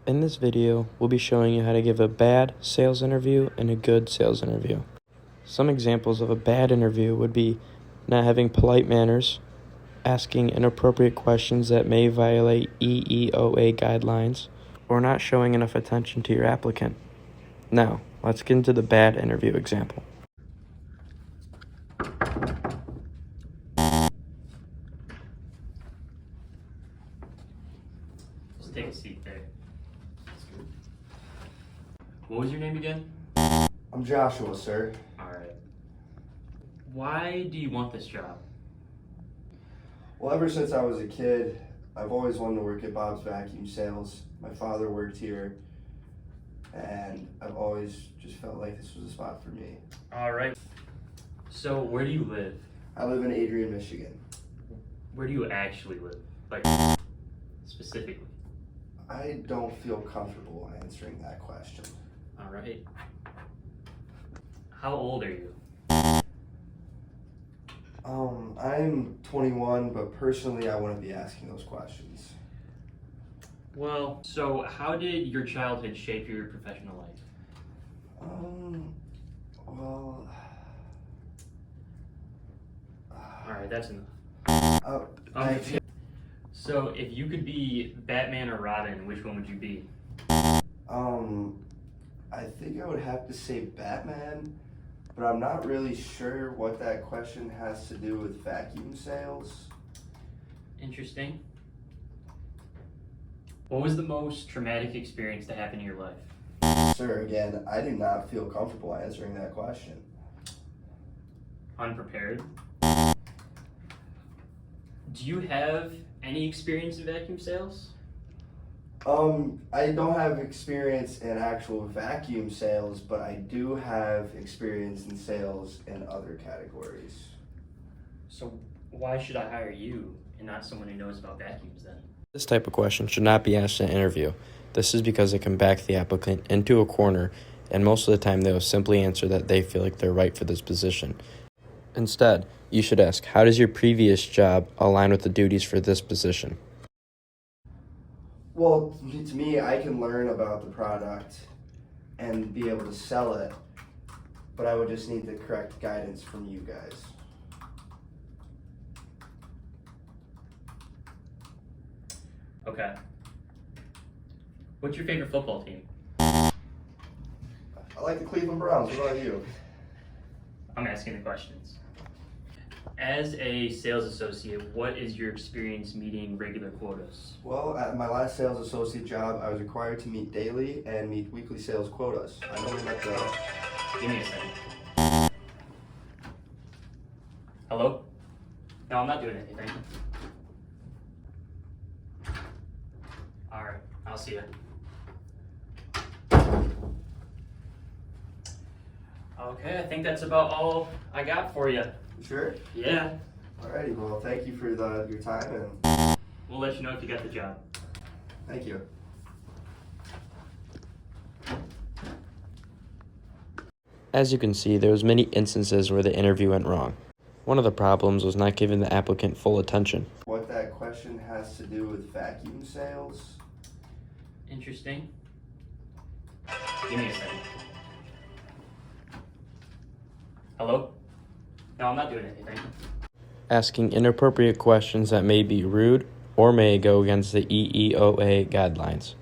In this video, we'll be showing you how to give a bad sales interview and a good sales interview. Some examples of a bad interview would be not having polite manners, asking inappropriate questions that may violate EEOA guidelines, or not showing enough attention to your applicant. Now, let's get into the bad interview example. Just take a seat there. What was your name again? I'm Joshua, sir. Alright. Why do you want this job? Well, ever since I was a kid, I've always wanted to work at Bob's Vacuum Sales. My father worked here, and I've always just felt like this was a spot for me. Alright. So, where do you live? I live in Adrian, Michigan. Where do you actually live? Like, specifically. I don't feel comfortable answering that question. Alright. How old are you? I'm 21, but personally I wouldn't be asking those questions. Well, so how did your childhood shape your professional life? Well... Alright, that's enough. So, if you could be Batman or Robin, which one would you be? I think I would have to say Batman, but I'm not really sure what that question has to do with vacuum sales. Interesting. What was the most traumatic experience to happen in your life? Sir, again, I do not feel comfortable answering that question. Unprepared. Do you have any experience in vacuum sales? I don't have experience in actual vacuum sales, but I do have experience in sales in other categories. So why should I hire you and not someone who knows about vacuums then? This type of question should not be asked in an interview. This is because it can back the applicant into a corner, and most of the time they will simply answer that they feel like they're right for this position. Instead, you should ask, how does your previous job align with the duties for this position? Well, to me, I can learn about the product and be able to sell it, but I would just need the correct guidance from you guys. Okay. What's your favorite football team? I like the Cleveland Browns. What about you? I'm asking the questions. As a sales associate, what is your experience meeting regular quotas? Well, at my last sales associate job, I was required to meet daily and meet weekly sales quotas. I only met the... Give me a second. Hello? No, I'm not doing anything. Alright, I'll see you. Okay, I think that's about all I got for you. Sure? Yeah. Alrighty, well, thank you for your time, and We'll let you know if you got the job. thank you. As you can see, there was many instances where the interview went wrong. One of the problems was not giving the applicant full attention. What that question has to do with vacuum sales? Interesting. Give me a second. Hello? No, I'm not doing anything. Asking inappropriate questions that may be rude or may go against the EEOA guidelines.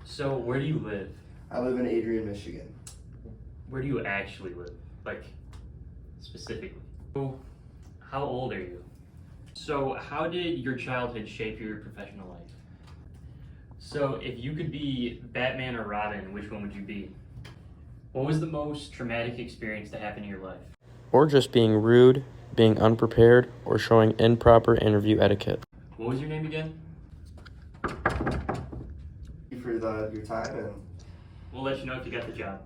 So, where do you live? I live in Adrian, Michigan. Where do you actually live? Like, specifically. So, how old are you? So, how did your childhood shape your professional life? So, if you could be Batman or Robin, which one would you be? What was the most traumatic experience to happen in your life? Or just being rude, being unprepared, or showing improper interview etiquette. What was your name again? Thank you for your time, and We'll let you know if you got the job.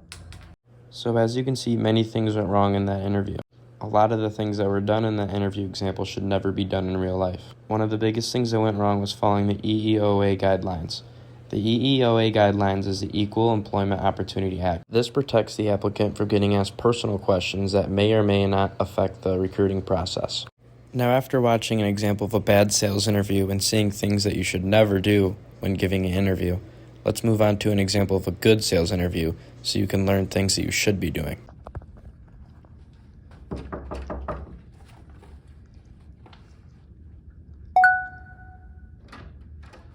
So as you can see, many things went wrong in that interview. A lot of the things that were done in that interview example should never be done in real life. One of the biggest things that went wrong was following the EEOA guidelines. The EEOA guidelines is the Equal Employment Opportunity Act. This protects the applicant from getting asked personal questions that may or may not affect the recruiting process. Now, after watching an example of a bad sales interview and seeing things that you should never do when giving an interview, Let's move on to an example of a good sales interview so you can learn things that you should be doing.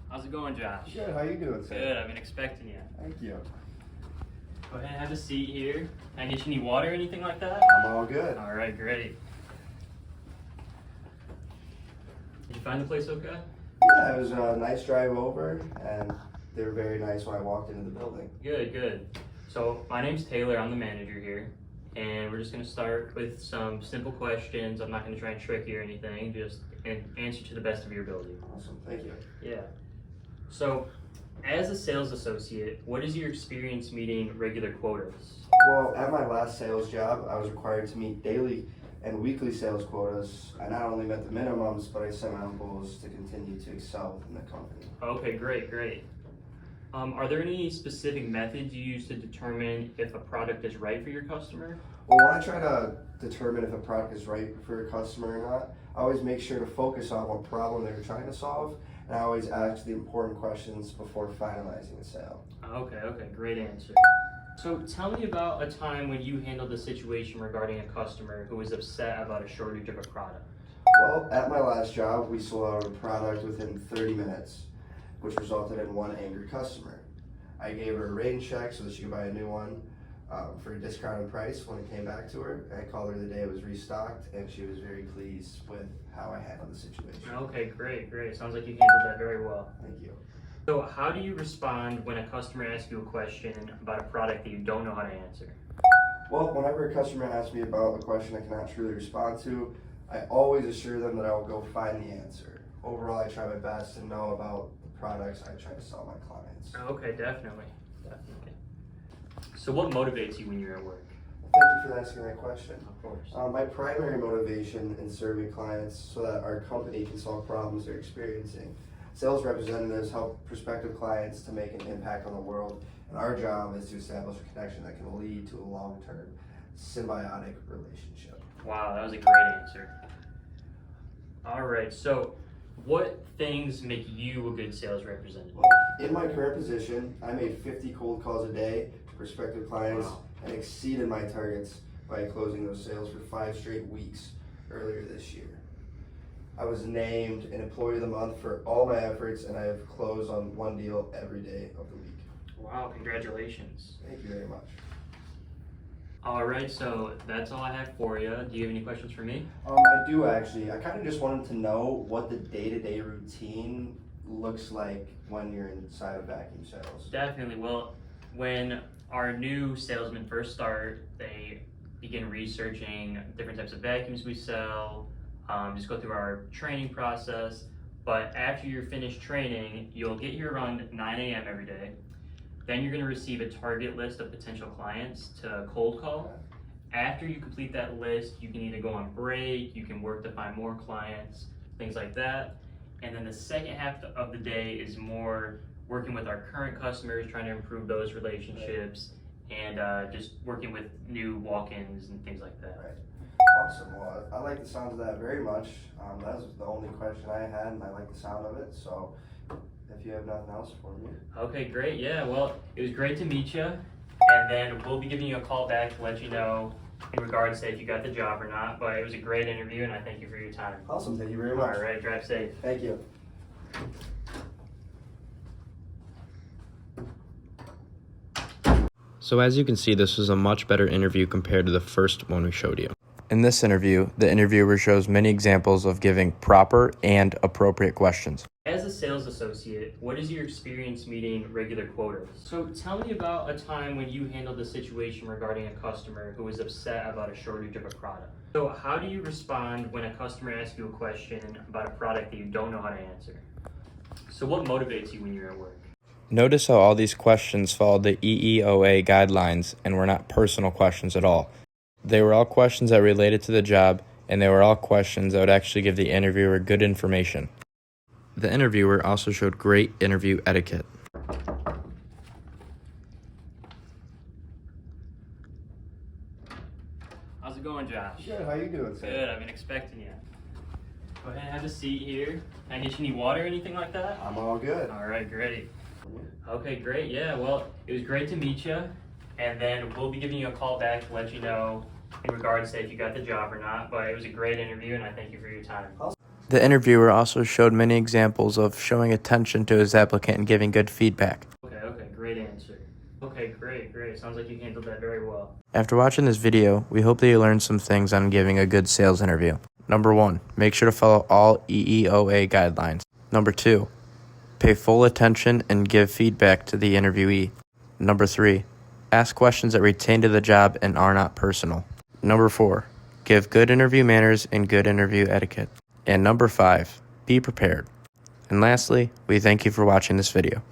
How's it going, Josh? Good, how you doing, sir? Good, I've been expecting you. Thank you. Go ahead and have a seat here. Can I get you any water or anything like that? I'm all good. All right, great. Did you find the place okay? Yeah, it was a nice drive over, and they were very nice when I walked into the building. Good, good. So my name's Taylor, I'm the manager here, and we're just gonna start with some simple questions. I'm not gonna try and trick you or anything, just answer to the best of your ability. Awesome, thank you. Yeah. So, as a sales associate, what is your experience meeting regular quotas? Well, at my last sales job, I was required to meet daily and weekly sales quotas. I not only met the minimums, but I set my own goals to continue to excel within the company. Okay, great, great. Are there any specific methods you use to determine if a product is right for your customer? Well, when I try to determine if a product is right for a customer or not, I always make sure to focus on what problem they're trying to solve, and I always ask the important questions before finalizing a sale. Okay, okay, great answer. So tell me about a time when you handled a situation regarding a customer who was upset about a shortage of a product. Well, at my last job, we sold out a product within 30 minutes, which resulted in one angry customer. I gave her a rain check so that she could buy a new one for a discounted price when it came back to her. I called her the day it was restocked, and she was very pleased with how I handled the situation. Okay, great, great. Sounds like you handled that very well. Thank you. So how do you respond when a customer asks you a question about a product that you don't know how to answer? Well, whenever a customer asks me about a question I cannot truly respond to, I always assure them that I will go find the answer. Overall, I try my best to know about the products I try to sell my clients. Okay, definitely, definitely. So what motivates you when you're at work? Thank you for asking that question. Of course. My primary motivation in serving clients so that our company can solve problems they're experiencing. Sales representatives help prospective clients to make an impact on the world, and our job is to establish a connection that can lead to a long-term symbiotic relationship. Wow, that was a great answer. All right, so what things make you a good sales representative? Well, in my current position, I made 50 cold calls a day to prospective clients and exceeded my targets by closing those sales for 5 straight weeks earlier this year. I was named an Employee of the Month for all my efforts, and I have closed on one deal every day of the week. Wow, congratulations. Thank you very much. All right, so that's all I have for you. Do you have any questions for me? I do actually. I kind of just wanted to know what the day-to-day routine looks like when you're inside of vacuum sales. Definitely. Well, when our new salesmen first start, they begin researching different types of vacuums we sell, just go through our training process. But after you're finished training, you'll get here around 9 a.m. every day. Then you're going to receive a target list of potential clients to cold call. After you complete that list, you can either go on break, you can work to find more clients, things like that. And then the second half of the day is more working with our current customers, trying to improve those relationships, and just working with new walk-ins and things like that. Right. Awesome. Well, I like the sound of that very much. That was the only question I had, and I like the sound of it. So if you have nothing else for me. Okay, great. Yeah, well, it was great to meet you. And then we'll be giving you a call back to let you know in regards to if you got the job or not. But it was a great interview, and I thank you for your time. Awesome. Thank you very much. All right, drive safe. Thank you. So as you can see, this was a much better interview compared to the first one we showed you. In this interview, the interviewer shows many examples of giving proper and appropriate questions. As a sales associate, what is your experience meeting regular quotas? So tell me about a time when you handled a situation regarding a customer who was upset about a shortage of a product. So how do you respond when a customer asks you a question about a product that you don't know how to answer? So what motivates you when you're at work? Notice how all these questions followed the EEOA guidelines and were not personal questions at all. They were all questions that related to the job, and they were all questions that would actually give the interviewer good information. The interviewer also showed great interview etiquette. How's it going, Josh? Good. How you doing, sir? Good, I've been expecting you. Go ahead and have a seat here. Can I get you any water or anything like that? I'm all good. All right, great. Okay, great. Yeah, well, it was great to meet you. And then we'll be giving you a call back to let you know in regards to if you got the job or not. But it was a great interview, and I thank you for your time. The interviewer also showed many examples of showing attention to his applicant and giving good feedback. Okay, great answer. Okay, great. Sounds like you handled that very well. After watching this video, we hope that you learned some things on giving a good sales interview. Number 1, make sure to follow all EEOA guidelines. Number 2, pay full attention and give feedback to the interviewee. Number 3, ask questions that pertain to the job and are not personal. Number 4, give good interview manners and good interview etiquette. And number 5, be prepared. And lastly, we thank you for watching this video.